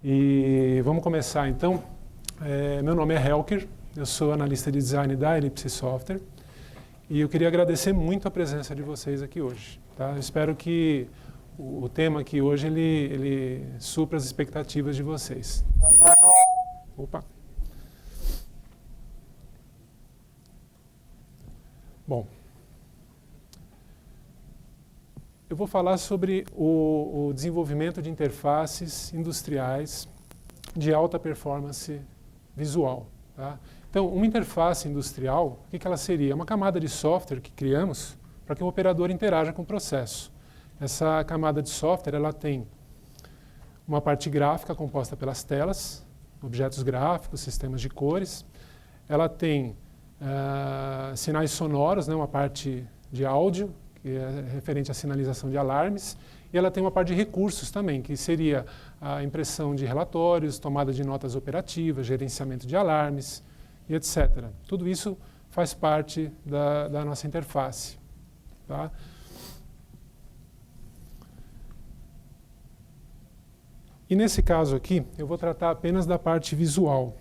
E vamos começar então. Meu nome é Helker, eu sou analista de design da Ellipse Software e eu queria agradecer muito a presença de vocês aqui hoje. Tá? Eu espero que o tema aqui hoje ele supra as expectativas de vocês. Opa! Bom, eu vou falar sobre o desenvolvimento de interfaces industriais de alta performance visual. Tá? Então, uma interface industrial, o que ela seria? É uma camada de software que criamos para que o operador interaja com o processo. Essa camada de software ela tem uma parte gráfica composta pelas telas, objetos gráficos, sistemas de cores. Ela tem sinais sonoros, né, uma parte de áudio, que é referente à sinalização de alarmes, e ela tem uma parte de recursos também, que seria a impressão de relatórios, tomada de notas operativas, gerenciamento de alarmes, e etc. Tudo isso faz parte da nossa interface. Tá? E nesse caso aqui, eu vou tratar apenas da parte visual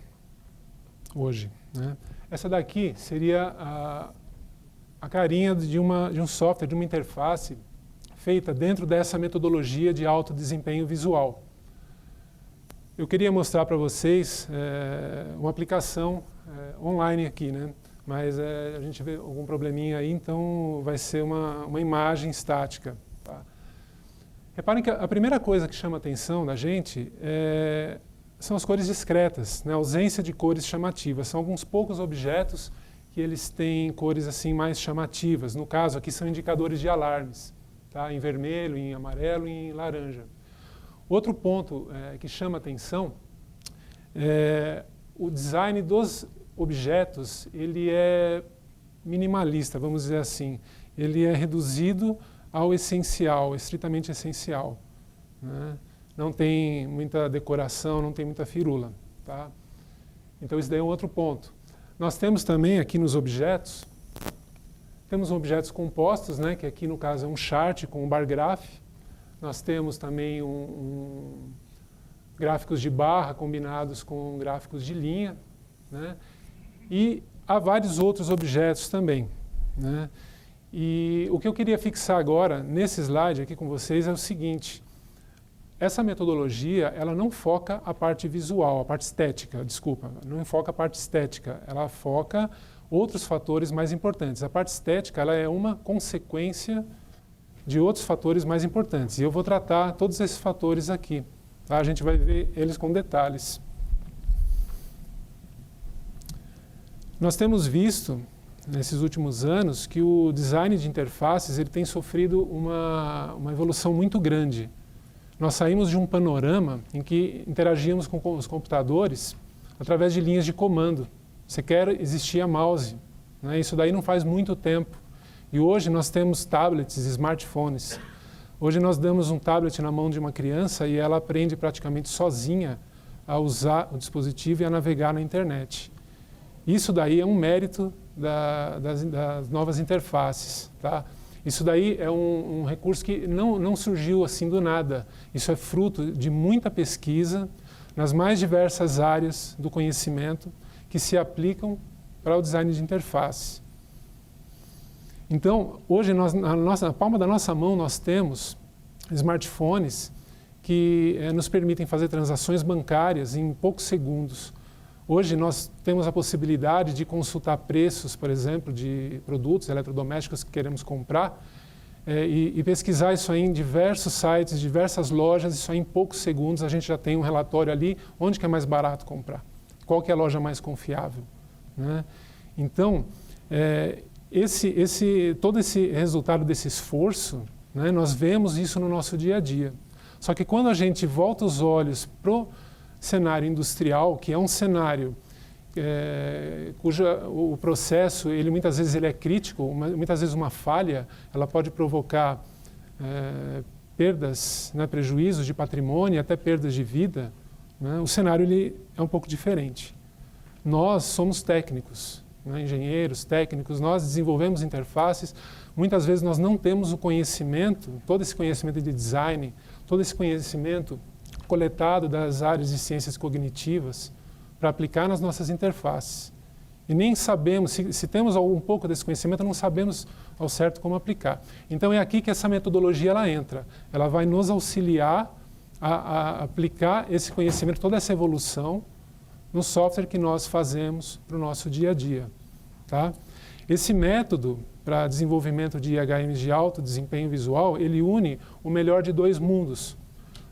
hoje, né? Essa daqui seria a carinha de um software, de uma interface feita dentro dessa metodologia de alto desempenho visual. Eu queria mostrar para vocês uma aplicação online aqui, né? Mas a gente vê algum probleminha aí, então vai ser uma imagem estática. Tá? Reparem que a primeira coisa que chama a atenção da gente são as cores discretas, né? A ausência de cores chamativas. São alguns poucos objetos que eles têm cores assim mais chamativas. No caso aqui são indicadores de alarmes, tá? Em vermelho, em amarelo e em laranja. Outro ponto que chama atenção é o design dos objetos. Ele é minimalista, vamos dizer assim. Ele é reduzido ao essencial, estritamente essencial, né? Não tem muita decoração, não tem muita firula. Tá? Então, isso daí é um outro ponto. Nós temos também aqui nos objetos, temos objetos compostos, né, que aqui no caso é um chart com um bar graph. Nós temos também gráficos de barra combinados com gráficos de linha, né? E há vários outros objetos também, né? E o que eu queria fixar agora, nesse slide aqui com vocês, é o seguinte. Essa metodologia, ela não foca a parte visual, a parte estética, desculpa, não foca a parte estética, ela foca outros fatores mais importantes. A parte estética, ela é uma consequência de outros fatores mais importantes. E eu vou tratar todos esses fatores aqui, tá? A gente vai ver eles com detalhes. Nós temos visto, nesses últimos anos, que o design de interfaces ele tem sofrido uma evolução muito grande. Nós saímos de um panorama em que interagíamos com os computadores através de linhas de comando. Sequer existia mouse, né? Isso daí não faz muito tempo. E hoje nós temos tablets, smartphones. Hoje nós damos um tablet na mão de uma criança e ela aprende praticamente sozinha a usar o dispositivo e a navegar na internet. Isso daí é um mérito das novas interfaces, tá? Isso daí é um recurso que não surgiu assim do nada. Isso é fruto de muita pesquisa nas mais diversas áreas do conhecimento que se aplicam para o design de interface. Então, hoje, na palma da nossa mão, nós temos smartphones que nos permitem fazer transações bancárias em poucos segundos. Hoje nós temos a possibilidade de consultar preços, por exemplo, de produtos eletrodomésticos que queremos comprar e pesquisar isso aí em diversos sites, diversas lojas, isso aí em poucos segundos a gente já tem um relatório ali onde que é mais barato comprar, qual que é a loja mais confiável, né? Então, todo esse resultado desse esforço, né, nós vemos isso no nosso dia a dia. Só que quando a gente volta os olhos para o cenário industrial, que é um cenário o processo, muitas vezes ele é crítico, muitas vezes uma falha, ela pode provocar perdas, né, prejuízos de patrimônio, até perdas de vida, né? O cenário ele é um pouco diferente. Nós somos técnicos, né, engenheiros, técnicos, nós desenvolvemos interfaces, muitas vezes nós não temos o conhecimento, todo esse conhecimento de design, todo esse conhecimento coletado das áreas de ciências cognitivas para aplicar nas nossas interfaces. E nem sabemos, se temos um pouco desse conhecimento, não sabemos ao certo como aplicar. Então é aqui que essa metodologia ela entra. Ela vai nos auxiliar a aplicar esse conhecimento, toda essa evolução, no software que nós fazemos para o nosso dia a dia. Tá? Esse método para desenvolvimento de IHMs de alto desempenho visual, ele une o melhor de dois mundos.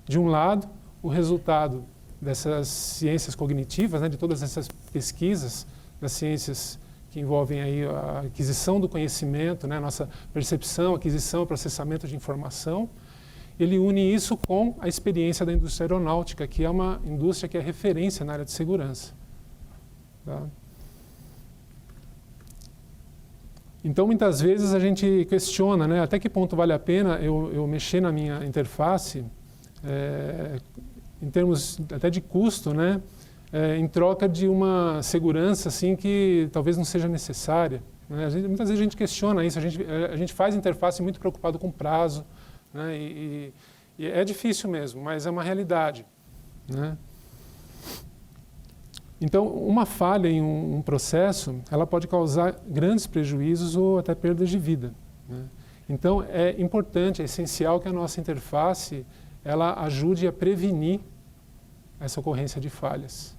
De um lado, o resultado dessas ciências cognitivas, né, de todas essas pesquisas das ciências que envolvem aí a aquisição do conhecimento, né, nossa percepção, aquisição, processamento de informação. Ele une isso com a experiência da indústria aeronáutica, que é uma indústria que é referência na área de segurança. Tá? Então, muitas vezes a gente questiona, né, até que ponto vale a pena eu mexer na minha interface, em termos até de custo, né, em troca de uma segurança assim, que talvez não seja necessária. Né? Muitas vezes a gente questiona isso, a gente faz interface muito preocupado com prazo, né, e é difícil mesmo, mas é uma realidade. Né? Então, uma falha em um processo, ela pode causar grandes prejuízos ou até perdas de vida. Né? Então, é importante, é essencial que a nossa interface ela ajude a prevenir essa ocorrência de falhas.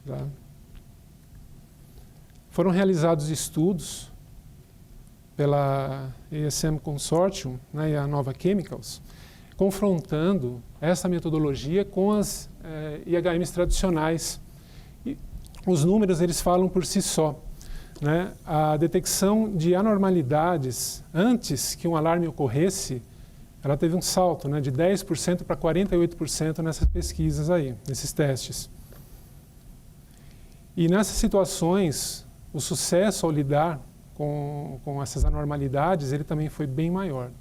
Tá? Foram realizados estudos pela ASM Consortium, né, e a Nova Chemicals, confrontando essa metodologia com as IHMs tradicionais. E os números eles falam por si só. Né? A detecção de anormalidades antes que um alarme ocorresse, ela teve um salto, né, de 10% para 48% nessas pesquisas aí, nesses testes. E nessas situações, o sucesso ao lidar com essas anormalidades, ele também foi bem maior,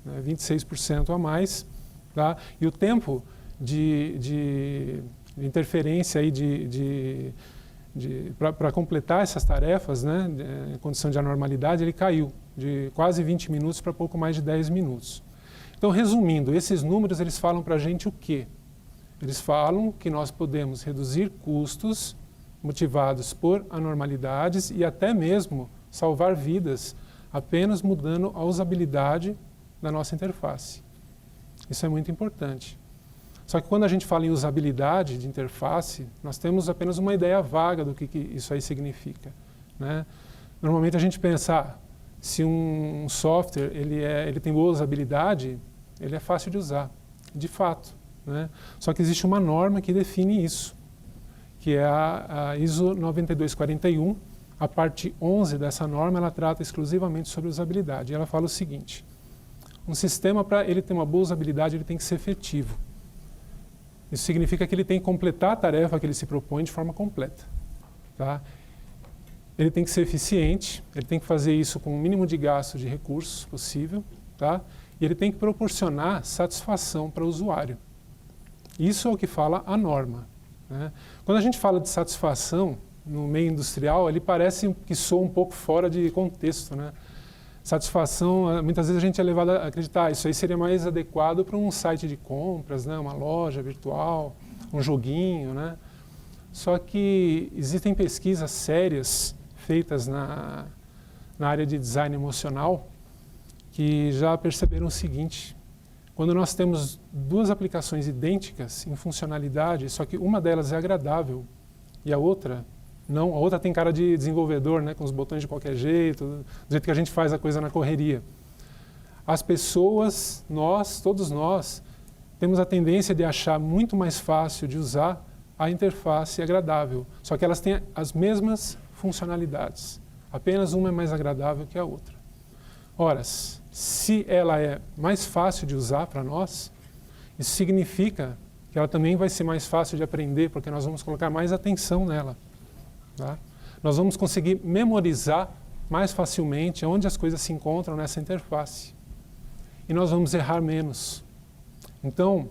né, 26% a mais. Tá? E o tempo de interferência para completar essas tarefas, né, em condição de anormalidade, ele caiu de quase 20 minutos para pouco mais de 10 minutos. Então, resumindo, esses números eles falam para a gente o quê? Eles falam que nós podemos reduzir custos motivados por anormalidades e até mesmo salvar vidas apenas mudando a usabilidade da nossa interface. Isso é muito importante. Só que quando a gente fala em usabilidade de interface, nós temos apenas uma ideia vaga do que isso aí significa. Né? Normalmente a gente pensa, se um software ele tem boa usabilidade, ele é fácil de usar, de fato. Né? Só que existe uma norma que define isso, que é a ISO 9241. A parte 11 dessa norma, ela trata exclusivamente sobre usabilidade. E ela fala o seguinte: um sistema, para ele ter uma boa usabilidade, ele tem que ser efetivo. Isso significa que ele tem que completar a tarefa que ele se propõe de forma completa. Tá? Ele tem que ser eficiente, ele tem que fazer isso com o mínimo de gasto de recursos possível, tá? E ele tem que proporcionar satisfação para o usuário. Isso é o que fala a norma. Né? Quando a gente fala de satisfação no meio industrial, ele parece que soa um pouco fora de contexto. Né? Satisfação, muitas vezes a gente é levado a acreditar, isso aí seria mais adequado para um site de compras, né? Uma loja virtual, um joguinho. Né? Só que existem pesquisas sérias feitas na área de design emocional que já perceberam o seguinte: quando nós temos duas aplicações idênticas em funcionalidade, só que uma delas é agradável e a outra não, a outra tem cara de desenvolvedor, né, com os botões de qualquer jeito, do jeito que a gente faz a coisa na correria. As pessoas, todos nós, temos a tendência de achar muito mais fácil de usar a interface agradável, só que elas têm as mesmas funcionalidades. Apenas uma é mais agradável que a outra. Ora, se ela é mais fácil de usar para nós, isso significa que ela também vai ser mais fácil de aprender, porque nós vamos colocar mais atenção nela. Tá? Nós vamos conseguir memorizar mais facilmente onde as coisas se encontram nessa interface. E nós vamos errar menos. Então,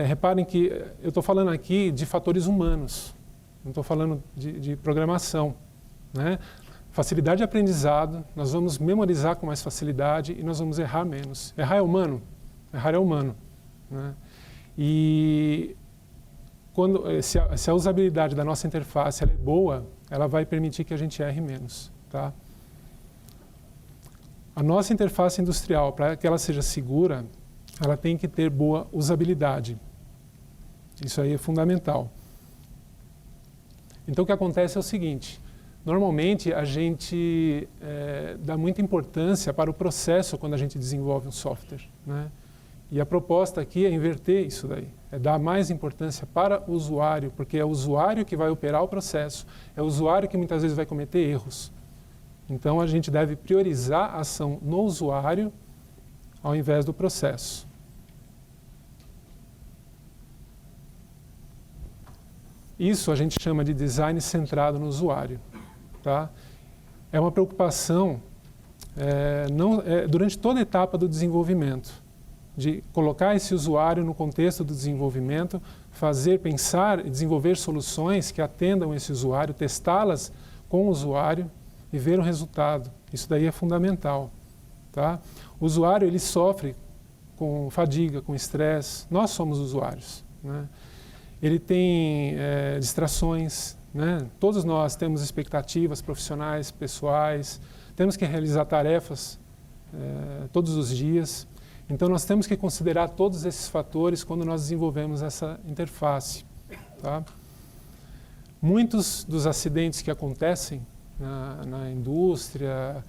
reparem que eu estou falando aqui de fatores humanos, não estou falando de programação. Né? Facilidade de aprendizado, nós vamos memorizar com mais facilidade e nós vamos errar menos. Errar é humano? Errar é humano. Né? E se a usabilidade da nossa interface ela é boa, ela vai permitir que a gente erre menos. Tá? A nossa interface industrial, para que ela seja segura, ela tem que ter boa usabilidade. Isso aí é fundamental. Então o que acontece é o seguinte, normalmente a gente dá muita importância para o processo quando a gente desenvolve um software, né? E a proposta aqui é inverter isso daí, é dar mais importância para o usuário, porque é o usuário que vai operar o processo, é o usuário que muitas vezes vai cometer erros. Então a gente deve priorizar a ação no usuário ao invés do processo. Isso a gente chama de design centrado no usuário. Tá? É uma preocupação durante toda a etapa do desenvolvimento, de colocar esse usuário no contexto do desenvolvimento, pensar e desenvolver soluções que atendam esse usuário, testá-las com o usuário e ver o resultado. Isso daí é fundamental. Tá? O usuário ele sofre com fadiga, com estresse. Nós somos usuários. Né? Ele tem distrações. Né? Todos nós temos expectativas profissionais, pessoais. Temos que realizar tarefas todos os dias. Então nós temos que considerar todos esses fatores quando nós desenvolvemos essa interface. Tá? Muitos dos acidentes que acontecem na indústria,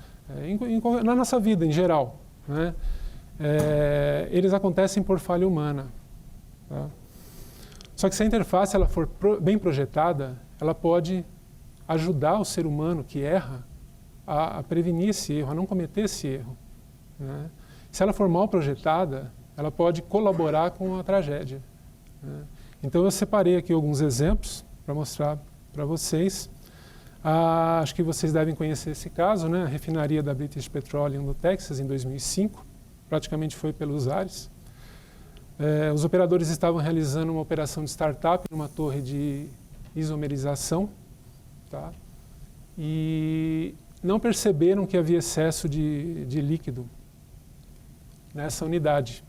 na nossa vida em geral, né? Eles acontecem por falha humana. Tá? Só que se a interface ela for bem projetada, ela pode ajudar o ser humano que erra a prevenir esse erro, a não cometer esse erro. Né? Se ela for mal projetada, ela pode colaborar com a tragédia. Né? Então eu separei aqui alguns exemplos para mostrar para vocês. Acho que vocês devem conhecer esse caso, né? A refinaria da British Petroleum no Texas em 2005, praticamente foi pelos ares. Os operadores estavam realizando uma operação de startup numa torre de isomerização, tá? E não perceberam que havia excesso de líquido nessa unidade.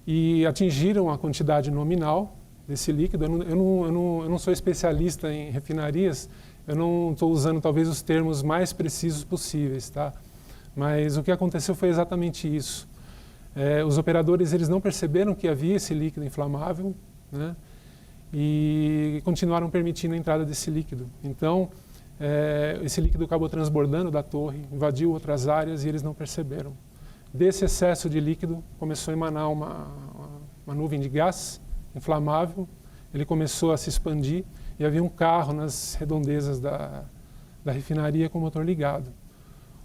E atingiram a quantidade nominal desse líquido. Eu não sou especialista em refinarias, eu não estou usando talvez os termos mais precisos possíveis, tá? Mas o que aconteceu foi exatamente isso. Os operadores eles não perceberam que havia esse líquido inflamável, né? E continuaram permitindo a entrada desse líquido. Então, esse líquido acabou transbordando da torre, invadiu outras áreas e eles não perceberam. Desse excesso de líquido, começou a emanar uma nuvem de gás inflamável, ele começou a se expandir e havia um carro nas redondezas da refinaria com o motor ligado.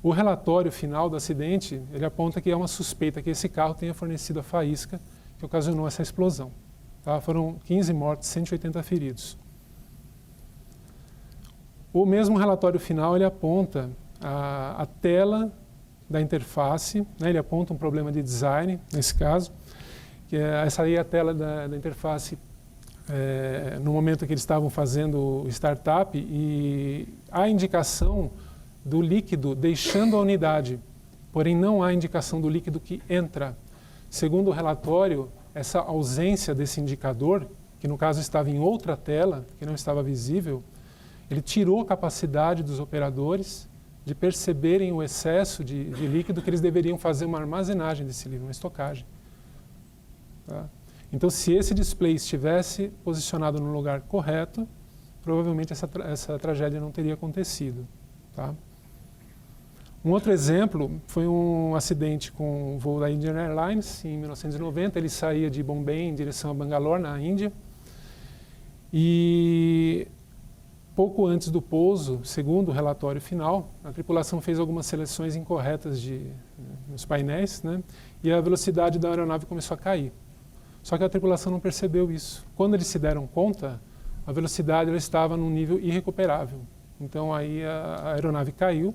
O relatório final do acidente, ele aponta que é uma suspeita que esse carro tenha fornecido a faísca que ocasionou essa explosão. Tá? Foram 15 mortos, 180 feridos. O mesmo relatório final, ele aponta a tela da interface, né? Ele aponta um problema de design, nesse caso, que essa aí é a tela da interface no momento que eles estavam fazendo o startup e há indicação do líquido deixando a unidade, porém não há indicação do líquido que entra. Segundo o relatório, essa ausência desse indicador, que no caso estava em outra tela, que não estava visível, ele tirou a capacidade dos operadores de perceberem o excesso de líquido que eles deveriam fazer uma armazenagem desse líquido, uma estocagem. Tá? Então, se esse display estivesse posicionado no lugar correto, provavelmente essa tragédia não teria acontecido. Tá? Um outro exemplo foi um acidente com o voo da Indian Airlines em 1990. Ele saía de Bombay em direção a Bangalore, na Índia. E pouco antes do pouso, segundo o relatório final, a tripulação fez algumas seleções incorretas nos painéis, né? E a velocidade da aeronave começou a cair. Só que a tripulação não percebeu isso. Quando eles se deram conta, a velocidade ela estava num nível irrecuperável. Então aí a aeronave caiu,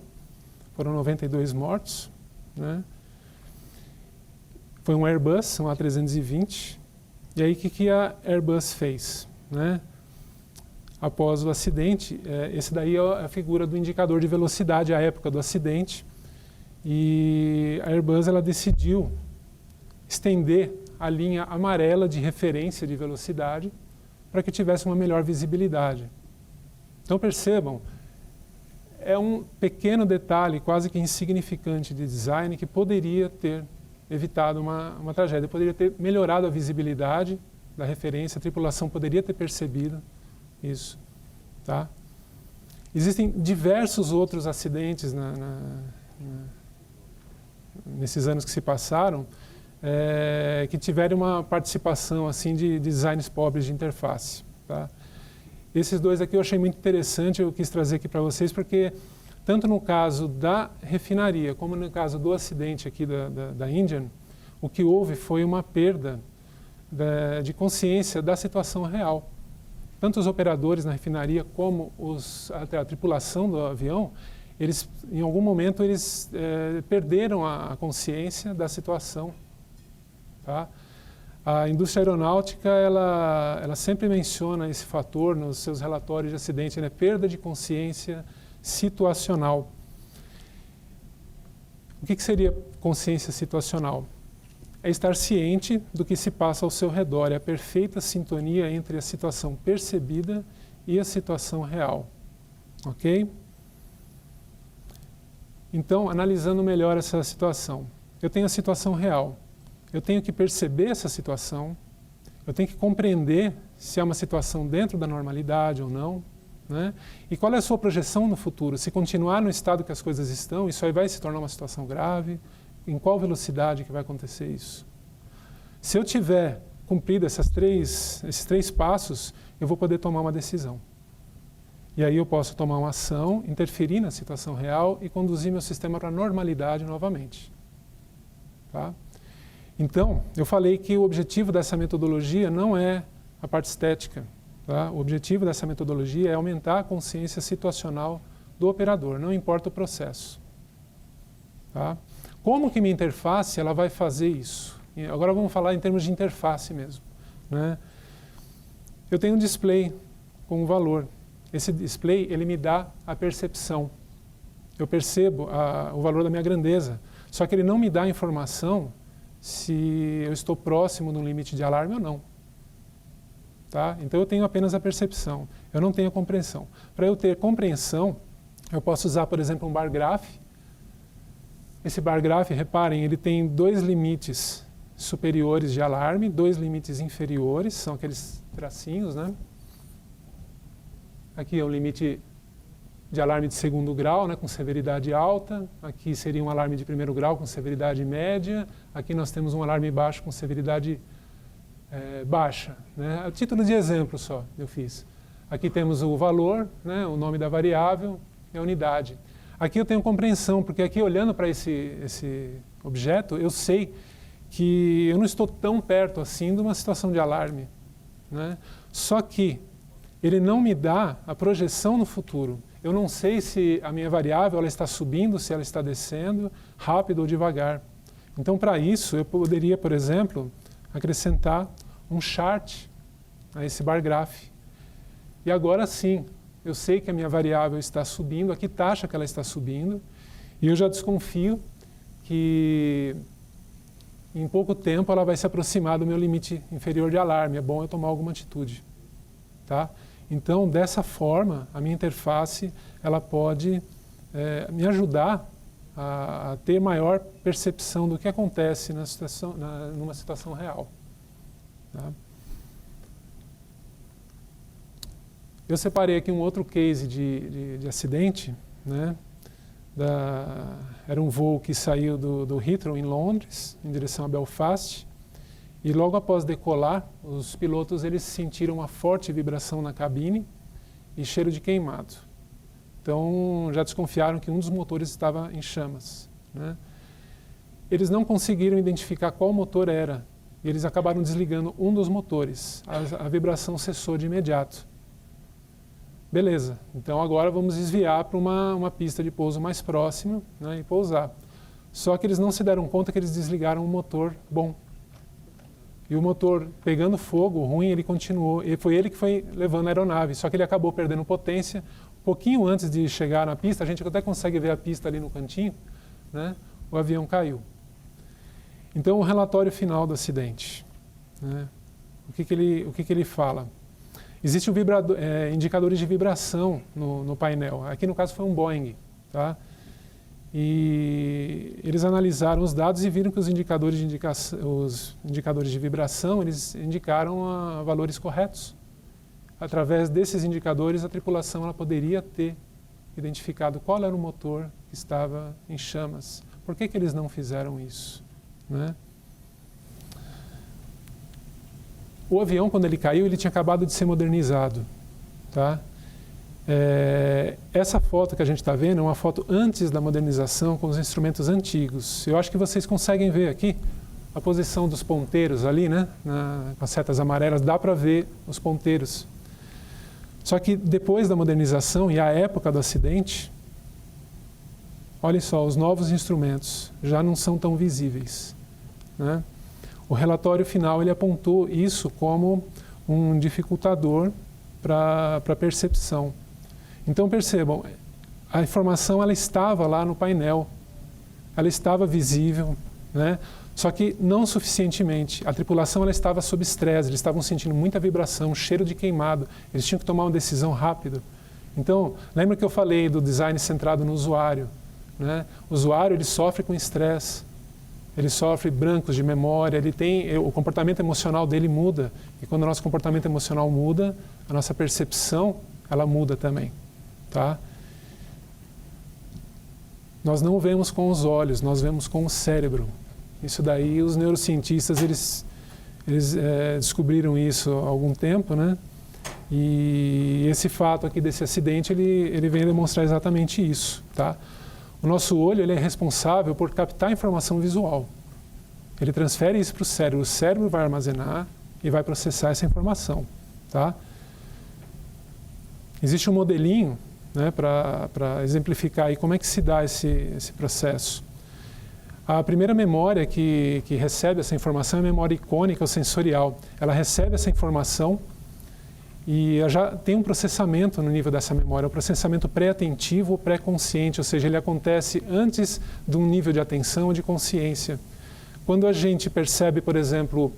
foram 92 mortos, né? Foi um Airbus, um A320. E aí o que a Airbus fez, né? Após o acidente, esse daí é a figura do indicador de velocidade à época do acidente. E a Airbus ela decidiu estender a linha amarela de referência de velocidade para que tivesse uma melhor visibilidade. Então percebam, é um pequeno detalhe, quase que insignificante de design, que poderia ter evitado uma tragédia, poderia ter melhorado a visibilidade da referência, a tripulação poderia ter percebido isso. Tá? Existem diversos outros acidentes nesses anos que se passaram, que tiveram uma participação assim, de designs pobres de interface. Tá? Esses dois aqui eu achei muito interessante, eu quis trazer aqui para vocês, porque tanto no caso da refinaria, como no caso do acidente aqui da Indian, o que houve foi uma perda de consciência da situação real. Tanto os operadores na refinaria como a tripulação do avião, eles, em algum momento, eles perderam a consciência da situação. Tá? A indústria aeronáutica, ela sempre menciona esse fator nos seus relatórios de acidente, né? Perda de consciência situacional. O que seria consciência situacional? É estar ciente do que se passa ao seu redor, é a perfeita sintonia entre a situação percebida e a situação real. Ok? Então, analisando melhor essa situação, eu tenho a situação real. Eu tenho que perceber essa situação, eu tenho que compreender se é uma situação dentro da normalidade ou não, né? E qual é a sua projeção no futuro? Se continuar no estado que as coisas estão, isso aí vai se tornar uma situação grave? Em qual velocidade que vai acontecer isso? Se eu tiver cumprido esses três passos, eu vou poder tomar uma decisão. E aí eu posso tomar uma ação, interferir na situação real e conduzir meu sistema para a normalidade novamente. Tá? Então, eu falei que o objetivo dessa metodologia não é a parte estética. Tá? O objetivo dessa metodologia é aumentar a consciência situacional do operador, não importa o processo. Tá? Como que minha interface ela vai fazer isso? E agora vamos falar em termos de interface mesmo. Né? Eu tenho um display com um valor. Esse display ele me dá a percepção. Eu percebo o valor da minha grandeza. Só que ele não me dá a informação se eu estou próximo do limite de alarme ou não. Tá? Então eu tenho apenas a percepção, eu não tenho a compreensão. Para eu ter compreensão, eu posso usar, por exemplo, um bar graph. Esse bar graph, reparem, ele tem dois limites superiores de alarme, dois limites inferiores, são aqueles tracinhos, né? Aqui é o limite de alarme de segundo grau, né, com severidade alta. Aqui seria um alarme de primeiro grau com severidade média. Aqui nós temos um alarme baixo com severidade baixa. Né? A título de exemplo só eu fiz. Aqui temos o valor, né, o nome da variável e a unidade. Aqui eu tenho compreensão, porque aqui olhando para esse objeto, eu sei que eu não estou tão perto assim de uma situação de alarme. Né? Só que ele não me dá a projeção no futuro. Eu não sei se a minha variável ela está subindo, se ela está descendo, rápido ou devagar. Então, para isso, eu poderia, por exemplo, acrescentar um chart a esse bar graph. E agora sim, eu sei que a minha variável está subindo, a que taxa que ela está subindo, e eu já desconfio que em pouco tempo ela vai se aproximar do meu limite inferior de alarme. É bom eu tomar alguma atitude. Tá? Então, dessa forma, a minha interface ela pode me ajudar a ter maior percepção do que acontece numa situação real. Tá? Eu separei aqui um outro case de acidente. Né? Era um voo que saiu do Heathrow, em Londres, em direção a Belfast. E logo após decolar, os pilotos eles sentiram uma forte vibração na cabine e cheiro de queimado. Então, já desconfiaram que um dos motores estava em chamas. Né? Eles não conseguiram identificar qual motor era. E eles acabaram desligando um dos motores. A vibração cessou de imediato. Beleza, então agora vamos desviar para uma pista de pouso mais próxima, né, e pousar. Só que eles não se deram conta que eles desligaram um motor bom. E o motor pegando fogo, ruim, ele continuou. E foi ele que foi levando a aeronave, só que ele acabou perdendo potência. Um pouquinho antes de chegar na pista, a gente até consegue ver a pista ali no cantinho, né? O avião caiu. Então, o relatório final do acidente. né? O que ele fala? Existem indicadores de vibração no painel. Aqui no caso foi um Boeing, tá? E eles analisaram os dados e viram que os indicadores de vibração, eles indicaram valores corretos. Através desses indicadores, a tripulação ela poderia ter identificado qual era o motor que estava em chamas. Por que eles não fizeram isso, né? O avião, quando ele caiu, ele tinha acabado de ser modernizado, tá? Essa foto que a gente está vendo é uma foto antes da modernização com os instrumentos antigos. Eu acho que vocês conseguem ver aqui a posição dos ponteiros ali, né? Com as setas amarelas, dá para ver os ponteiros. Só que depois da modernização e a época do acidente, olha só, os novos instrumentos já não são tão visíveis, né? O relatório final ele apontou isso como um dificultador para a percepção. Então percebam, a informação ela estava lá no painel, ela estava visível, né? Só que não suficientemente. A tripulação ela estava sob estresse, eles estavam sentindo muita vibração, cheiro de queimado, eles tinham que tomar uma decisão rápido. Então, lembra que eu falei do design centrado no usuário, né? O usuário ele sofre com estresse, ele sofre brancos de memória, o comportamento emocional dele muda. E quando o nosso comportamento emocional muda, a nossa percepção ela muda também, tá? Nós não vemos com os olhos, nós vemos com o cérebro. Isso daí os neurocientistas eles descobriram isso há algum tempo, né? E esse fato aqui desse acidente ele vem demonstrar exatamente isso, tá? O nosso olho ele é responsável por captar informação visual. Ele transfere isso para o cérebro vai armazenar e vai processar essa informação, tá? Existe um modelinho, né, para exemplificar aí como é que se dá esse processo. A primeira memória que recebe essa informação é a memória icônica ou sensorial. Ela recebe essa informação e já tem um processamento no nível dessa memória, o processamento pré-atentivo ou pré-consciente, ou seja, ele acontece antes de um nível de atenção ou de consciência. Quando a gente percebe, por exemplo,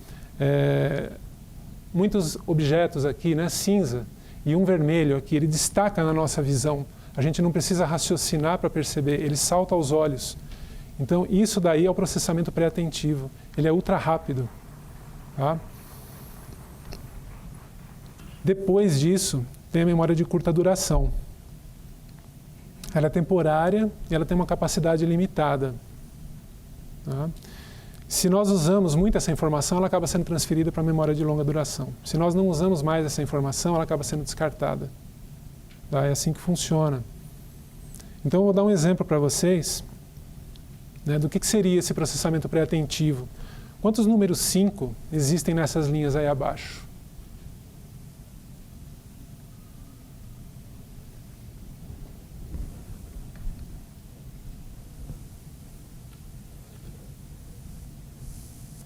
muitos objetos aqui, né, cinza, e um vermelho aqui, ele destaca na nossa visão. A gente não precisa raciocinar para perceber, ele salta aos olhos. Então, isso daí é o processamento pré-atentivo. Ele é ultra rápido, tá? Depois disso, tem a memória de curta duração. Ela é temporária e ela tem uma capacidade limitada, tá? Se nós usamos muito essa informação, ela acaba sendo transferida para a memória de longa duração. Se nós não usamos mais essa informação, ela acaba sendo descartada. Tá? É assim que funciona. Então, eu vou dar um exemplo para vocês, né, do que seria esse processamento pré-atentivo. Quantos números 5 existem nessas linhas aí abaixo?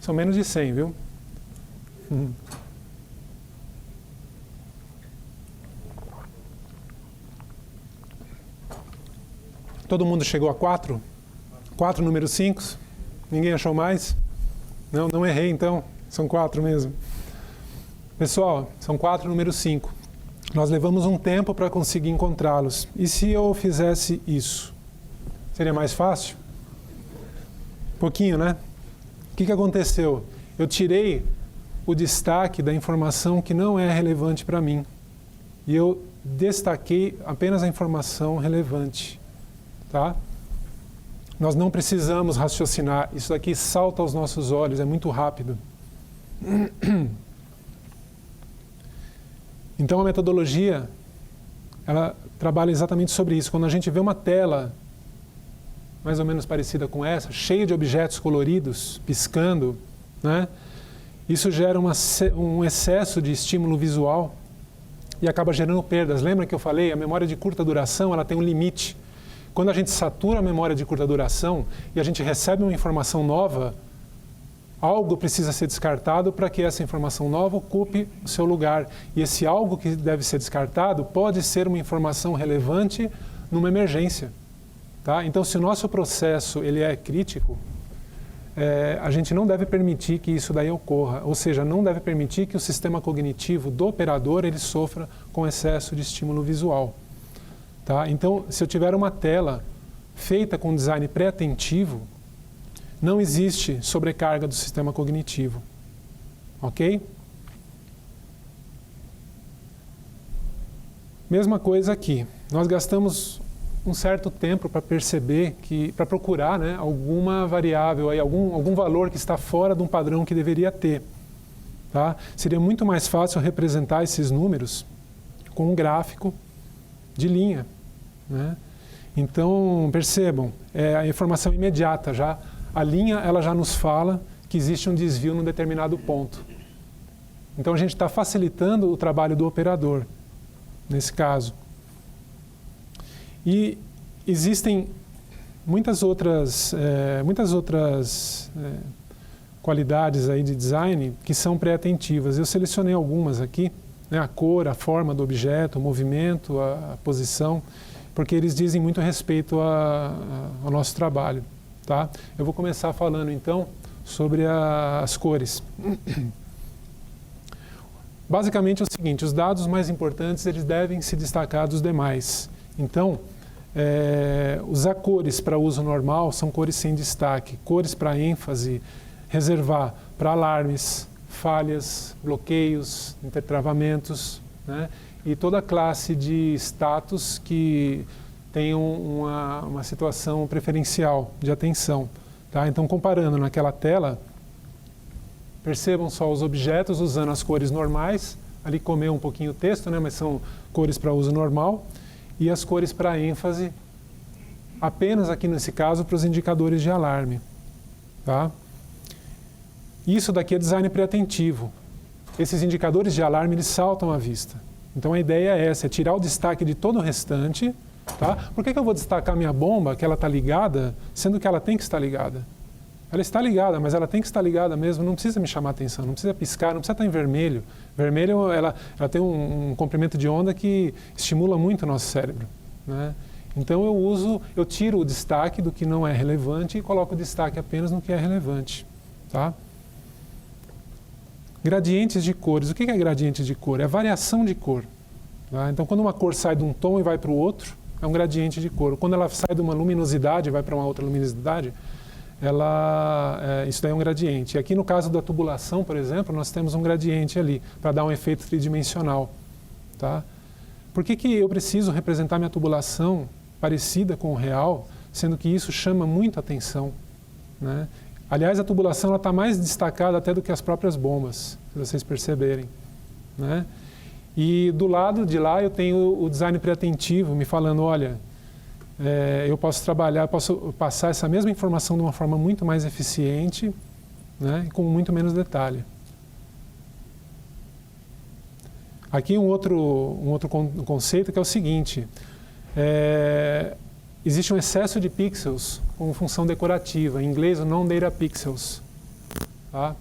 São menos de 100, viu? Todo mundo chegou a 4? 4 números 5? Ninguém achou mais? Não errei então. São 4 mesmo. Pessoal, são 4 números 5. Nós levamos um tempo para conseguir encontrá-los. E se eu fizesse isso? Seria mais fácil? Pouquinho, né? O que aconteceu? Eu tirei o destaque da informação que não é relevante para mim. E eu destaquei apenas a informação relevante, tá? Nós não precisamos raciocinar. Isso daqui salta aos nossos olhos, é muito rápido. Então a metodologia, ela trabalha exatamente sobre isso. Quando a gente vê uma tela mais ou menos parecida com essa, cheia de objetos coloridos, piscando, né? Isso gera um excesso de estímulo visual e acaba gerando perdas. Lembra que eu falei? A memória de curta duração ela tem um limite. Quando a gente satura a memória de curta duração e a gente recebe uma informação nova, algo precisa ser descartado para que essa informação nova ocupe o seu lugar. E esse algo que deve ser descartado pode ser uma informação relevante numa emergência. Tá? Então, se o nosso processo ele é crítico, a gente não deve permitir que isso daí ocorra, ou seja, não deve permitir que o sistema cognitivo do operador ele sofra com excesso de estímulo visual. Tá? Então, se eu tiver uma tela feita com design pré-atentivo, não existe sobrecarga do sistema cognitivo. Ok? Mesma coisa aqui. Nós gastamos um certo tempo para perceber para procurar, né, alguma variável, aí, algum valor que está fora de um padrão que deveria ter. Tá? Seria muito mais fácil representar esses números com um gráfico de linha. Né? Então, percebam, a informação imediata já. A linha ela já nos fala que existe um desvio num determinado ponto. Então, a gente está facilitando o trabalho do operador, nesse caso. E existem muitas outras qualidades aí de design que são pré-atentivas. Eu selecionei algumas aqui, né, a cor, a forma do objeto, o movimento, a posição, porque eles dizem muito respeito ao nosso trabalho. Tá? Eu vou começar falando então sobre as cores. Basicamente é o seguinte, os dados mais importantes eles devem se destacar dos demais. Então, usar cores para uso normal são cores sem destaque. Cores para ênfase, reservar para alarmes, falhas, bloqueios, intertravamentos, né? E toda classe de status que tenham uma situação preferencial de atenção. Tá? Então, comparando naquela tela, percebam só os objetos usando as cores normais, ali comeu um pouquinho o texto, né? Mas são cores para uso normal, e as cores para ênfase, apenas aqui nesse caso para os indicadores de alarme. Tá? Isso daqui é design pré-atentivo. Esses indicadores de alarme eles saltam à vista. Então a ideia é essa, é tirar o destaque de todo o restante. Tá? Por que eu vou destacar a minha bomba, que ela está ligada, sendo que ela tem que estar ligada? Ela está ligada, mas ela tem que estar ligada mesmo, não precisa me chamar a atenção, não precisa piscar, não precisa estar em vermelho. Vermelho, ela tem um comprimento de onda que estimula muito o nosso cérebro. Né? Então eu tiro o destaque do que não é relevante e coloco o destaque apenas no que é relevante. Tá? Gradientes de cores. O que é gradiente de cor? É a variação de cor. Tá? Então, quando uma cor sai de um tom e vai para o outro, é um gradiente de cor. Quando ela sai de uma luminosidade e vai para uma outra luminosidade, isso daí é um gradiente. E aqui no caso da tubulação, por exemplo, nós temos um gradiente ali, para dar um efeito tridimensional. Tá? Por que eu preciso representar minha tubulação parecida com o real, sendo que isso chama muito atenção? Né? Aliás, a tubulação está mais destacada até do que as próprias bombas, se vocês perceberem. Né? E do lado de lá eu tenho o design pré-atentivo me falando, olha, eu posso passar essa mesma informação de uma forma muito mais eficiente, né, e com muito menos detalhe. Aqui um outro conceito que é o seguinte, existe um excesso de pixels como função decorativa, em inglês o non-data pixels. Tá?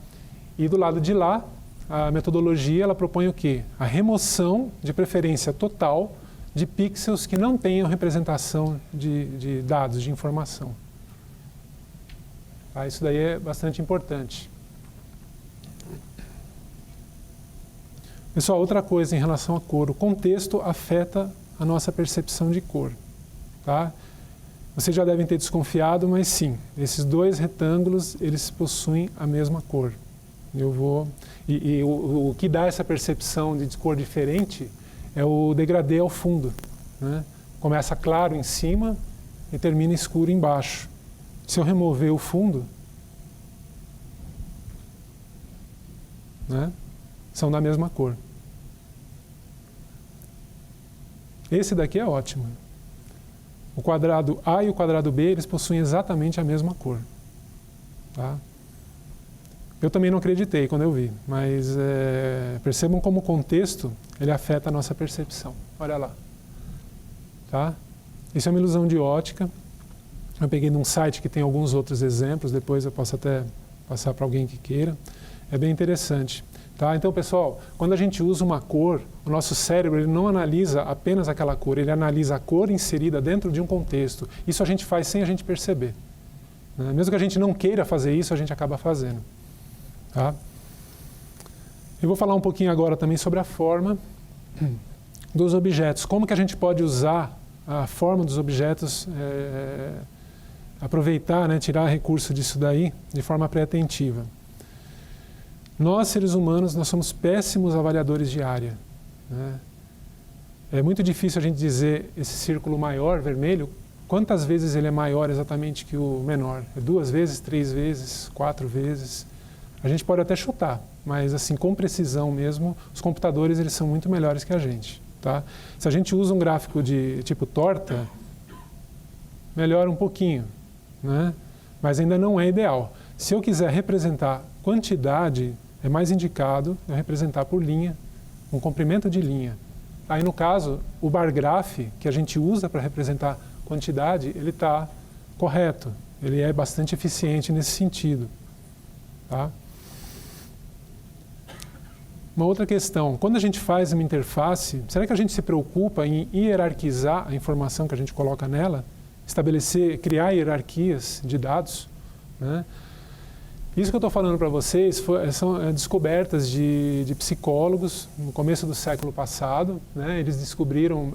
E do lado de lá, a metodologia ela propõe o quê? A remoção, de preferência total, de pixels que não tenham representação de dados, de informação. Tá? Isso daí é bastante importante. Pessoal, outra coisa em relação à cor, o contexto afeta a nossa percepção de cor. Tá? Vocês já devem ter desconfiado, mas sim, esses dois retângulos, eles possuem a mesma cor. O que dá essa percepção de cor diferente é o degradê ao fundo. Né? Começa claro em cima e termina escuro embaixo. Se eu remover o fundo, né, são da mesma cor. Esse daqui é ótimo. O quadrado A e o quadrado B, eles possuem exatamente a mesma cor. Tá? Eu também não acreditei quando eu vi, mas percebam como o contexto ele afeta a nossa percepção. Olha lá. Tá? Isso é uma ilusão de ótica. Eu peguei num site que tem alguns outros exemplos, depois eu posso até passar para alguém que queira. É bem interessante. Tá? Então, pessoal, quando a gente usa uma cor, o nosso cérebro ele não analisa apenas aquela cor, ele analisa a cor inserida dentro de um contexto. Isso a gente faz sem a gente perceber. né? Mesmo que a gente não queira fazer isso, a gente acaba fazendo. Tá? Eu vou falar um pouquinho agora também sobre a forma dos objetos. Como que a gente pode usar a forma dos objetos, aproveitar, né, tirar recurso disso daí de forma pré-atentiva. Nós, seres humanos, nós somos péssimos avaliadores de área, né? É muito difícil a gente dizer esse círculo maior, vermelho, quantas vezes ele é maior exatamente que o menor. É 2 vezes, 3 vezes, 4 vezes. A gente pode até chutar, mas assim, com precisão mesmo, os computadores eles são muito melhores que a gente. Tá? Se a gente usa um gráfico de tipo torta, melhora um pouquinho, né? Mas ainda não é ideal. Se eu quiser representar quantidade, é mais indicado eu representar por linha, um comprimento de linha. Aí no caso, o bar graph que a gente usa para representar quantidade, ele está correto, ele é bastante eficiente nesse sentido. Tá? Uma outra questão, quando a gente faz uma interface, será que a gente se preocupa em hierarquizar a informação que a gente coloca nela? Estabelecer, criar hierarquias de dados? Né? Isso que eu estou falando para vocês são descobertas de psicólogos no começo do século passado. Né? Eles descobriram,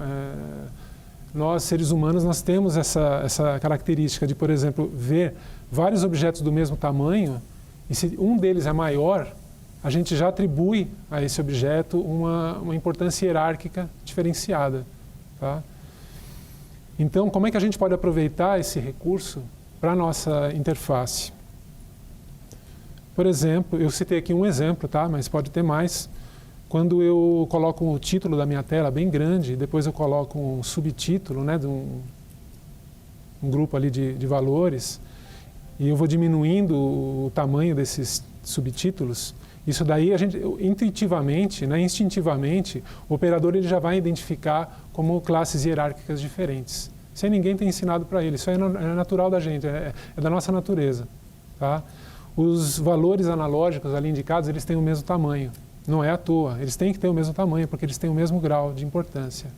nós seres humanos, nós temos essa característica de, por exemplo, ver vários objetos do mesmo tamanho e se um deles é maior, a gente já atribui a esse objeto uma importância hierárquica diferenciada. Tá? Então, como é que a gente pode aproveitar esse recurso para a nossa interface? Por exemplo, eu citei aqui um exemplo, tá? Mas pode ter mais. Quando eu coloco o título da minha tela bem grande, depois eu coloco um subtítulo, né, de um grupo ali de valores, e eu vou diminuindo o tamanho desses subtítulos, isso daí a gente intuitivamente, né, instintivamente, o operador ele já vai identificar como classes hierárquicas diferentes, sem ninguém ter ensinado para ele. Isso é natural da gente, é da nossa natureza. Tá? Os valores analógicos ali indicados, eles têm o mesmo tamanho. Não é à toa, eles têm que ter o mesmo tamanho, porque eles têm o mesmo grau de importância.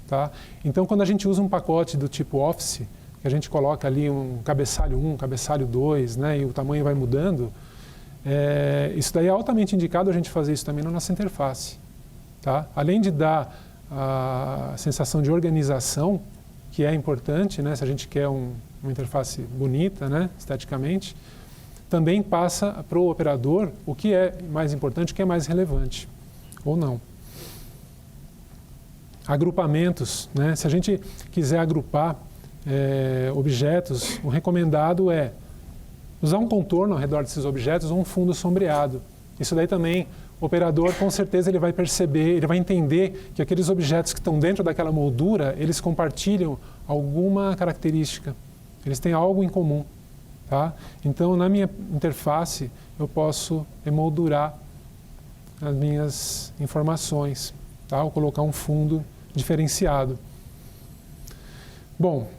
Tá? Então, quando a gente usa um pacote do tipo Office, que a gente coloca ali um cabeçalho 1, cabeçalho 2, né, e o tamanho vai mudando, isso daí é altamente indicado a gente fazer isso também na nossa interface. Tá? Além de dar a sensação de organização, que é importante, né, se a gente quer uma interface bonita, né, esteticamente, também passa para o operador o que é mais importante, o que é mais relevante, ou não. Agrupamentos, né? Se a gente quiser agrupar objetos, o recomendado é usar um contorno ao redor desses objetos ou um fundo sombreado. Isso daí também, o operador com certeza ele vai perceber, ele vai entender que aqueles objetos que estão dentro daquela moldura, eles compartilham alguma característica, eles têm algo em comum. Tá? Então, na minha interface, eu posso emoldurar as minhas informações, tá? Ou colocar um fundo diferenciado. Bom,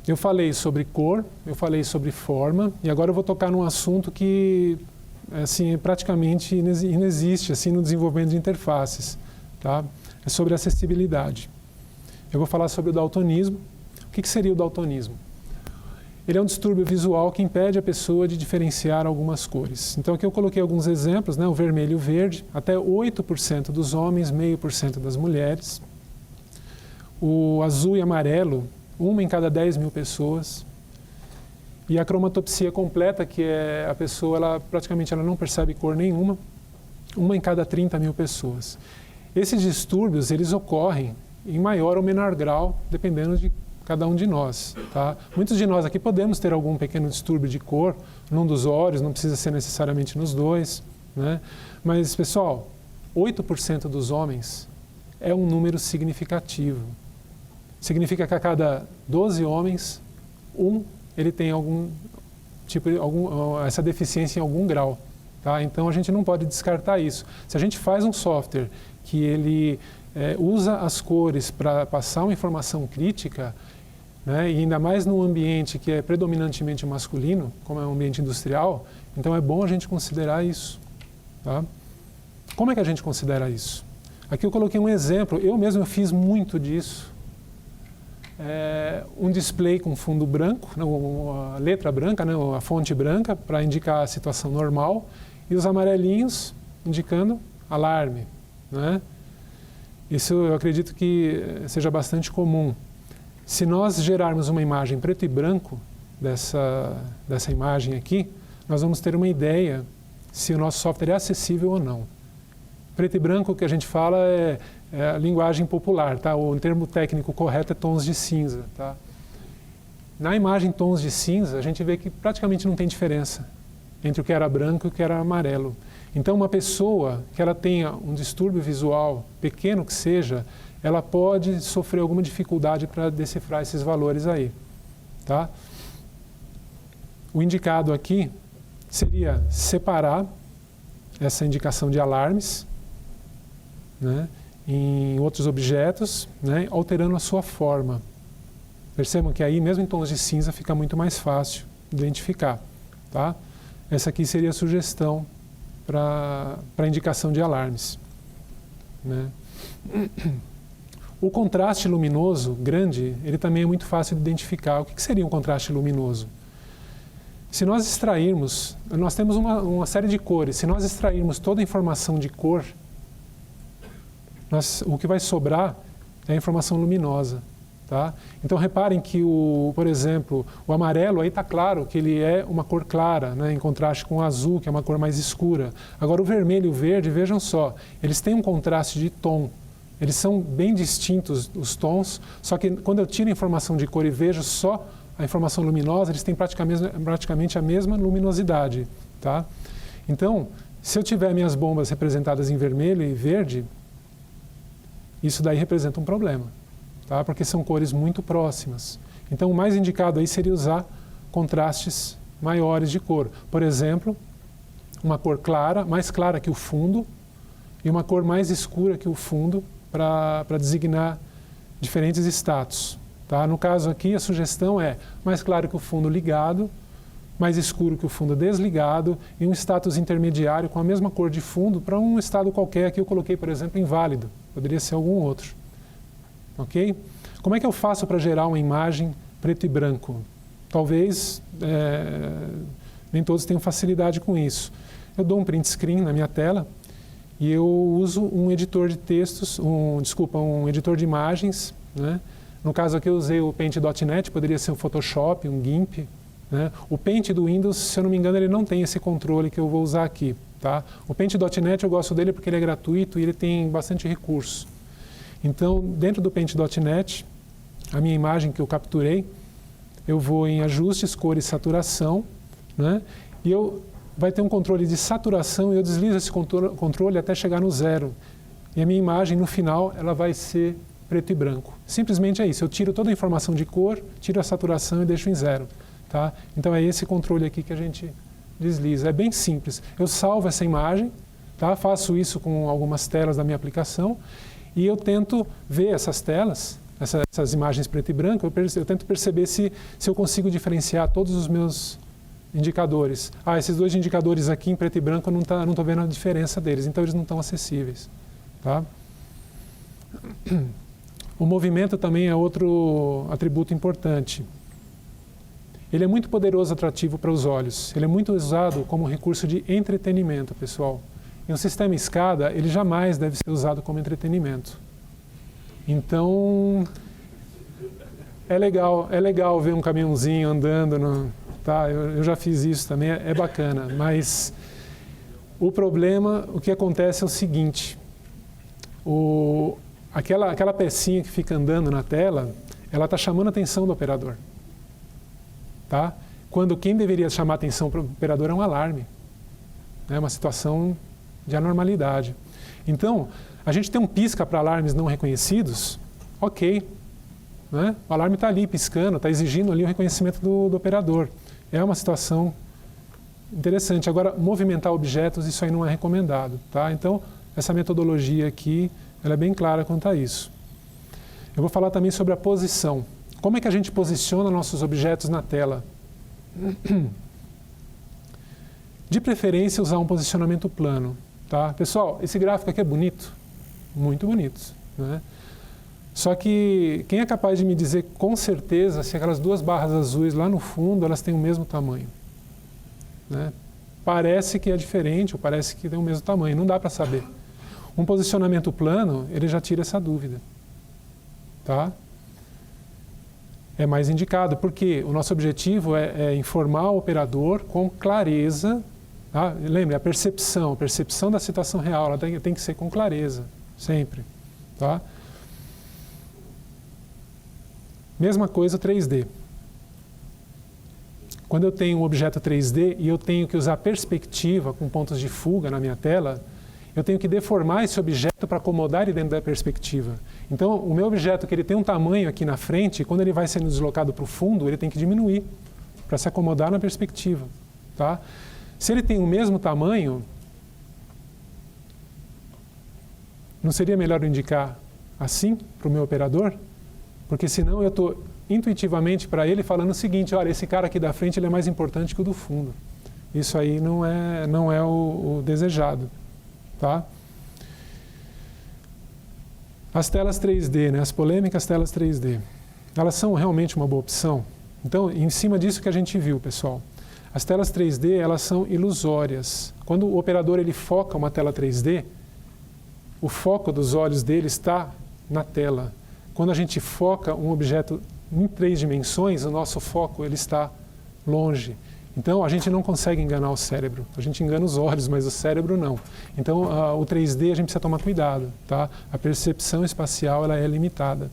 eu falei sobre cor, eu falei sobre forma, e agora eu vou tocar num assunto que assim, praticamente inexiste assim, no desenvolvimento de interfaces. Tá? É sobre acessibilidade. Eu vou falar sobre o daltonismo. O que seria o daltonismo? Ele é um distúrbio visual que impede a pessoa de diferenciar algumas cores. Então aqui eu coloquei alguns exemplos, né? O vermelho e o verde, até 8% dos homens, 0,5% das mulheres. O azul e amarelo, 1 em cada 10 mil pessoas. E a cromatopsia completa, que é a pessoa, ela praticamente não percebe cor nenhuma, 1 em cada 30 mil pessoas. Esses distúrbios, eles ocorrem em maior ou menor grau, dependendo de cada um de nós. Tá? Muitos de nós aqui podemos ter algum pequeno distúrbio de cor num dos olhos, não precisa ser necessariamente nos dois. Né? Mas, pessoal, 8% dos homens é um número significativo. Significa que a cada 12 homens, ele tem essa deficiência em algum grau. Tá? Então, a gente não pode descartar isso. Se a gente faz um software que ele usa as cores para passar uma informação crítica, né, e ainda mais num ambiente que é predominantemente masculino, como é um ambiente industrial, então é bom a gente considerar isso. Tá? Como é que a gente considera isso? Aqui eu coloquei um exemplo, eu mesmo fiz muito disso. um display com fundo branco, a letra branca, né, a fonte branca, para indicar a situação normal, e os amarelinhos indicando alarme, né? Isso eu acredito que seja bastante comum. Se nós gerarmos uma imagem preto e branco dessa imagem aqui, nós vamos ter uma ideia se o nosso software é acessível ou não. Preto e branco, o que a gente fala é a linguagem popular, tá? O termo técnico correto é tons de cinza, tá? Na imagem tons de cinza, a gente vê que praticamente não tem diferença entre o que era branco e o que era amarelo. Então, uma pessoa que ela tenha um distúrbio visual, pequeno que seja, ela pode sofrer alguma dificuldade para decifrar esses valores aí, tá? O indicado aqui seria separar essa indicação de alarmes, né, em outros objetos, né, alterando a sua forma. Percebam que aí, mesmo em tons de cinza, fica muito mais fácil identificar, tá? Essa aqui seria a sugestão para indicação de alarmes, né? O contraste luminoso grande, ele também é muito fácil de identificar. O que seria um contraste luminoso? Se nós extrairmos, nós temos uma série de cores, se nós extrairmos toda a informação de cor, o que vai sobrar é a informação luminosa, tá? Então reparem que, por exemplo, o amarelo aí está claro que ele é uma cor clara, né, em contraste com o azul, que é uma cor mais escura. Agora o vermelho e o verde, vejam só, eles têm um contraste de tom. Eles são bem distintos, os tons, só que quando eu tiro a informação de cor e vejo só a informação luminosa, eles têm praticamente a mesma luminosidade, tá? Então, se eu tiver minhas bombas representadas em vermelho e verde, isso daí representa um problema, tá? Porque são cores muito próximas. Então, o mais indicado aí seria usar contrastes maiores de cor. Por exemplo, uma cor clara, mais clara que o fundo, e uma cor mais escura que o fundo, para designar diferentes status. Tá? No caso aqui, a sugestão é mais claro que o fundo ligado, mais escuro que o fundo desligado, e um status intermediário com a mesma cor de fundo para um estado qualquer. Aqui eu coloquei, por exemplo, inválido. Poderia ser algum outro. Ok? Como é que eu faço para gerar uma imagem preto e branco? Talvez nem todos tenham facilidade com isso. Eu dou um print screen na minha tela e eu uso um editor de textos, um editor de imagens, né? No caso aqui eu usei o Paint.net, poderia ser um Photoshop, um GIMP, né? O Paint do Windows, se eu não me engano, ele não tem esse controle que eu vou usar aqui, tá? O Paint.net eu gosto dele porque ele é gratuito e ele tem bastante recurso. Então, dentro do Paint.net, a minha imagem que eu capturei, eu vou em ajustes, cores, saturação, né? E vai ter um controle de saturação e eu deslizo esse controle até chegar no 0. E a minha imagem, no final, ela vai ser preto e branco. Simplesmente é isso. Eu tiro toda a informação de cor, tiro a saturação e deixo em 0. Tá? Então é esse controle aqui que a gente desliza. É bem simples. Eu salvo essa imagem, tá? Faço isso com algumas telas da minha aplicação e eu tento ver essas telas, essas imagens preto e branco, eu tento perceber se eu consigo diferenciar todos os meus indicadores. Esses dois indicadores aqui em preto e branco eu não estou vendo a diferença deles, então eles não estão acessíveis. Tá? O movimento também é outro atributo importante. Ele é muito poderoso e atrativo para os olhos. Ele é muito usado como recurso de entretenimento, pessoal. Em um sistema SCADA, ele jamais deve ser usado como entretenimento. Então, é legal ver um caminhãozinho andando, tá? Eu já fiz isso também, é bacana. Mas o problema, o que acontece é o seguinte. Aquela pecinha que fica andando na tela, ela está chamando a atenção do operador. Tá? Quando quem deveria chamar a atenção para o operador é um alarme. É uma situação de anormalidade. Então, a gente tem um pisca para alarmes não reconhecidos, ok. Né? O alarme está ali piscando, está exigindo ali o reconhecimento do operador. É uma situação interessante. Agora, movimentar objetos, isso aí não é recomendado. Tá? Então, essa metodologia aqui, ela é bem clara quanto a isso. Eu vou falar também sobre a posição. Como é que a gente posiciona nossos objetos na tela? De preferência, usar um posicionamento plano. Tá? Pessoal, esse gráfico aqui é bonito, muito bonito. Né? Só que quem é capaz de me dizer com certeza se aquelas duas barras azuis lá no fundo, elas têm o mesmo tamanho? Né? Parece que é diferente, ou parece que tem o mesmo tamanho, não dá para saber. Um posicionamento plano, ele já tira essa dúvida. Tá? É mais indicado, porque o nosso objetivo é informar o operador com clareza. Tá? Lembre, a percepção da situação real, ela tem que ser com clareza, sempre. Tá? Mesma coisa 3D. Quando eu tenho um objeto 3D e eu tenho que usar perspectiva com pontos de fuga na minha tela, eu tenho que deformar esse objeto para acomodar ele dentro da perspectiva. Então, o meu objeto, que ele tem um tamanho aqui na frente, quando ele vai sendo deslocado para o fundo, ele tem que diminuir para se acomodar na perspectiva. Tá? Se ele tem o mesmo tamanho, não seria melhor eu indicar assim para o meu operador? Porque senão eu estou intuitivamente para ele falando o seguinte, olha, esse cara aqui da frente ele é mais importante que o do fundo. Isso aí não é o desejado. Tá? As telas 3D, né, as polêmicas telas 3D, elas são realmente uma boa opção? Então, em cima disso que a gente viu, pessoal, as telas 3D, elas são ilusórias. Quando o operador ele foca uma tela 3D, o foco dos olhos dele está na tela. Quando a gente foca um objeto em 3 dimensões, o nosso foco ele está longe. Então, a gente não consegue enganar o cérebro. A gente engana os olhos, mas o cérebro não. Então, o 3D a gente precisa tomar cuidado. Tá? A percepção espacial ela é limitada.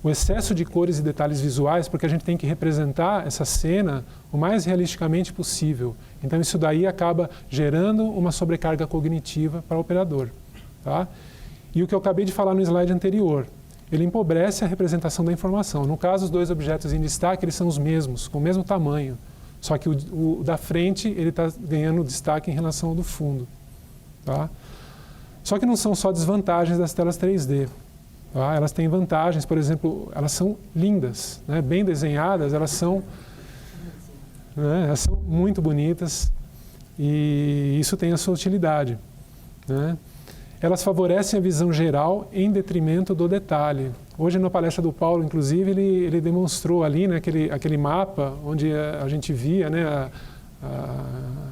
O excesso de cores e detalhes visuais, porque a gente tem que representar essa cena o mais realisticamente possível. Então, isso daí acaba gerando uma sobrecarga cognitiva para o operador. Tá? E o que eu acabei de falar no slide anterior, ele empobrece a representação da informação. No caso, os dois objetos em destaque, eles são os mesmos, com o mesmo tamanho. Só que o da frente, ele está ganhando destaque em relação ao do fundo. Tá? Só que não são só desvantagens das telas 3D. Tá? Elas têm vantagens, por exemplo, elas são lindas, né? Bem desenhadas, elas são muito bonitas e isso tem a sua utilidade. Né? Elas favorecem a visão geral em detrimento do detalhe. Hoje, na palestra do Paulo, inclusive, ele demonstrou ali, né, aquele mapa onde a gente via, né,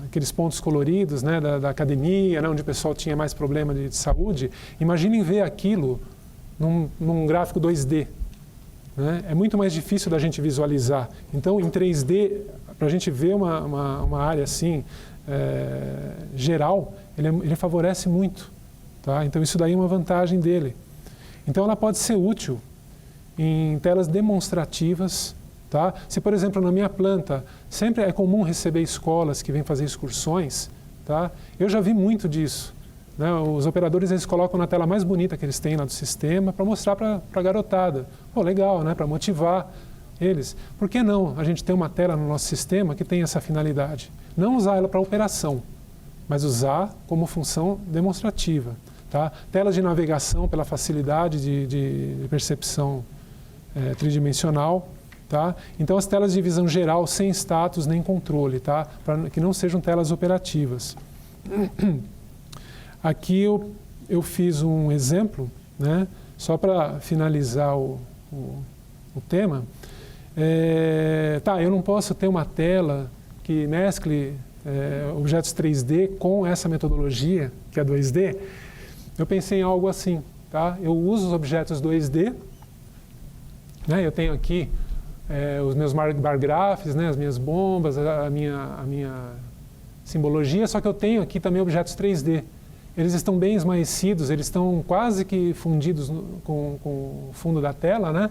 aqueles pontos coloridos, né, da academia, né, onde o pessoal tinha mais problema de saúde. Imaginem ver aquilo num gráfico 2D. Né? É muito mais difícil da gente visualizar. Então, em 3D, para a gente ver uma área assim, geral, ele favorece muito. Tá? Então, isso daí é uma vantagem dele. Então, ela pode ser útil em telas demonstrativas. Tá? Se, por exemplo, na minha planta, sempre é comum receber escolas que vêm fazer excursões. Tá? Eu já vi muito disso. Né? Os operadores eles colocam na tela mais bonita que eles têm lá do sistema para mostrar para a garotada. Pô, legal, né? Para motivar eles. Por que não a gente ter uma tela no nosso sistema que tem essa finalidade? Não usar ela para operação, mas usar como função demonstrativa. Tá? Telas de navegação pela facilidade de percepção tridimensional. Tá? Então, as telas de visão geral sem status nem controle, tá? Para que não sejam telas operativas. Aqui eu fiz um exemplo, né? Só para finalizar o tema. Eu não posso ter uma tela que mescle objetos 3D com essa metodologia, que é 2D. Eu pensei em algo assim. Tá? Eu uso os objetos 2D. Né? Eu tenho aqui os meus bar graphs, né? As minhas bombas, a minha simbologia, só que eu tenho aqui também objetos 3D. Eles estão bem esmaecidos, eles estão quase que fundidos com o fundo da tela, né?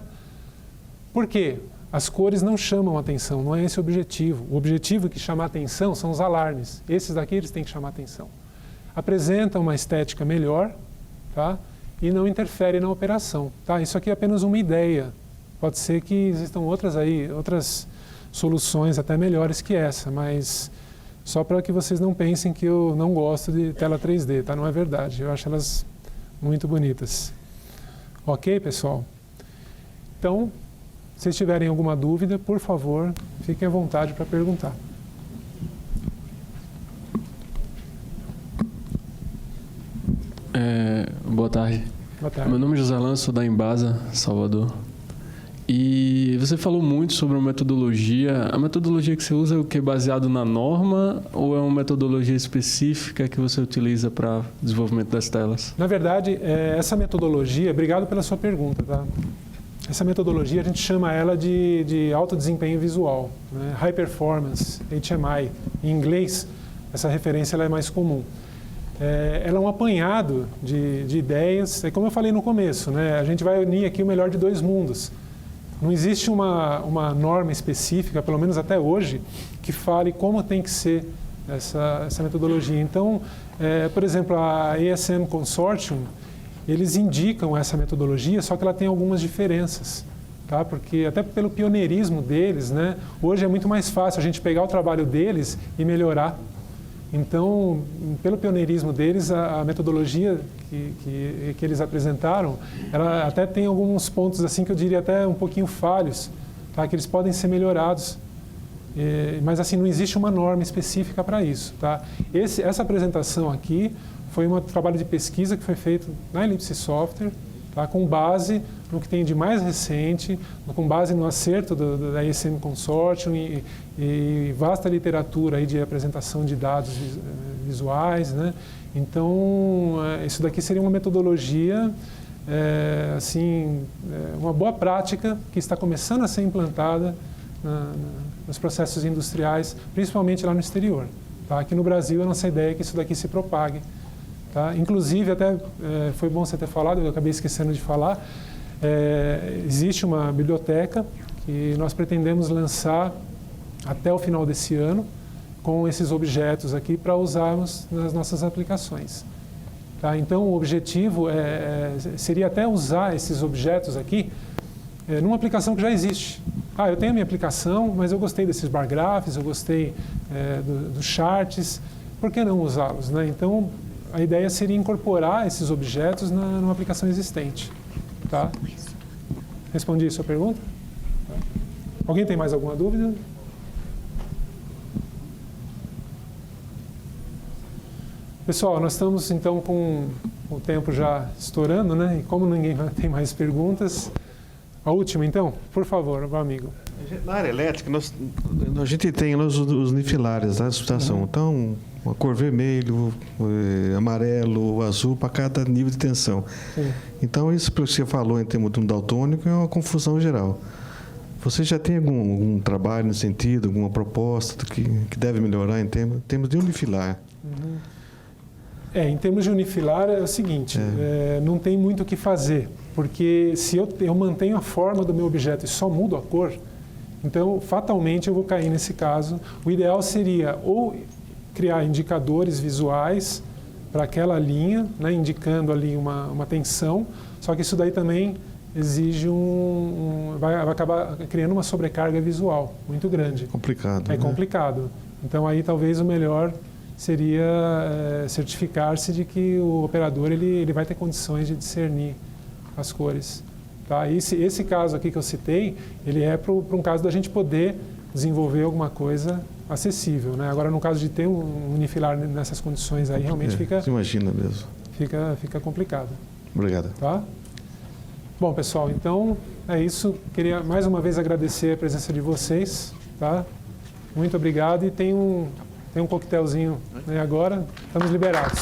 Por quê? As cores não chamam a atenção, não é esse o objetivo. O objetivo que chama a atenção são os alarmes. Esses daqui eles têm que chamar a atenção. Apresentam uma estética melhor, tá? E não interfere na operação. Tá? Isso aqui é apenas uma ideia. Pode ser que existam outras soluções até melhores que essa, mas só para que vocês não pensem que eu não gosto de tela 3D, tá? Não é verdade, eu acho elas muito bonitas. Ok, pessoal? Então, se vocês tiverem alguma dúvida, por favor, fiquem à vontade para perguntar. Boa tarde. Boa tarde. Meu nome é José Alan, sou da Embasa, Salvador. E você falou muito sobre uma metodologia. A metodologia que você usa é o que? Baseado na norma ou é uma metodologia específica que você utiliza para desenvolvimento das telas? Na verdade, essa metodologia, obrigado pela sua pergunta, tá? Essa metodologia a gente chama ela de alto desempenho visual, né? High Performance, HMI. Em inglês, essa referência ela é mais comum. Ela é um apanhado de ideias, como eu falei no começo, né? A gente vai unir aqui o melhor de dois mundos. Não existe uma norma específica, pelo menos até hoje, que fale como tem que ser essa metodologia. Então, por exemplo, a ASM Consortium, eles indicam essa metodologia, só que ela tem algumas diferenças, tá? Porque até pelo pioneirismo deles, né? Hoje é muito mais fácil a gente pegar o trabalho deles e melhorar. Então, pelo pioneirismo deles, a metodologia que eles apresentaram, ela até tem alguns pontos assim que eu diria até um pouquinho falhos, tá? Que eles podem ser melhorados. Mas assim, não existe uma norma específica para isso, tá? Essa apresentação aqui foi um trabalho de pesquisa que foi feito na Ellipse Software, tá? Com base no que tem de mais recente, com base no acerto da ASM Consortium e vasta literatura aí de apresentação de dados visuais, né? Então, isso daqui seria uma metodologia, uma boa prática que está começando a ser implantada nos processos industriais, principalmente lá no exterior. Tá? Aqui no Brasil, a nossa ideia é que isso daqui se propague. Tá? Inclusive, até foi bom você ter falado, eu acabei esquecendo de falar, existe uma biblioteca que nós pretendemos lançar até o final desse ano com esses objetos aqui para usarmos nas nossas aplicações. Tá? Então, o objetivo seria até usar esses objetos aqui numa aplicação que já existe. Eu tenho a minha aplicação, mas eu gostei desses bar graphs, eu gostei dos charts, por que não usá-los, né? Então, a ideia seria incorporar esses objetos numa aplicação existente. Tá? Respondi a sua pergunta? Alguém tem mais alguma dúvida? Pessoal, nós estamos então com o tempo já estourando, né? E como ninguém tem mais perguntas, a última então, por favor, meu amigo. Na área elétrica, a gente tem os nifilares da subestação. Então, uma cor vermelho, amarelo, azul para cada nível de tensão. Sim. Então, isso que você falou em termos de um daltônico é uma confusão geral. Você já tem algum trabalho nesse sentido, alguma proposta que deve melhorar em termos de unifilar? Em termos de unifilar é o seguinte, não tem muito o que fazer, porque se eu mantenho a forma do meu objeto e só mudo a cor, então fatalmente eu vou cair nesse caso. O ideal seria ou criar indicadores visuais para aquela linha, né, indicando ali uma tensão, só que isso daí também exige vai acabar criando uma sobrecarga visual muito grande. Complicado. É complicado. Então aí talvez o melhor seria certificar-se de que o operador ele vai ter condições de discernir as cores. Tá? Esse caso aqui que eu citei, ele é para um caso da gente poder desenvolver alguma coisa acessível. Né? Agora, no caso de ter um unifilar nessas condições aí, realmente fica... Você imagina mesmo. Fica complicado. Obrigado. Tá? Bom, pessoal, então é isso. Queria mais uma vez agradecer a presença de vocês. Tá? Muito obrigado e tem um coquetelzinho, né, agora. Estamos liberados.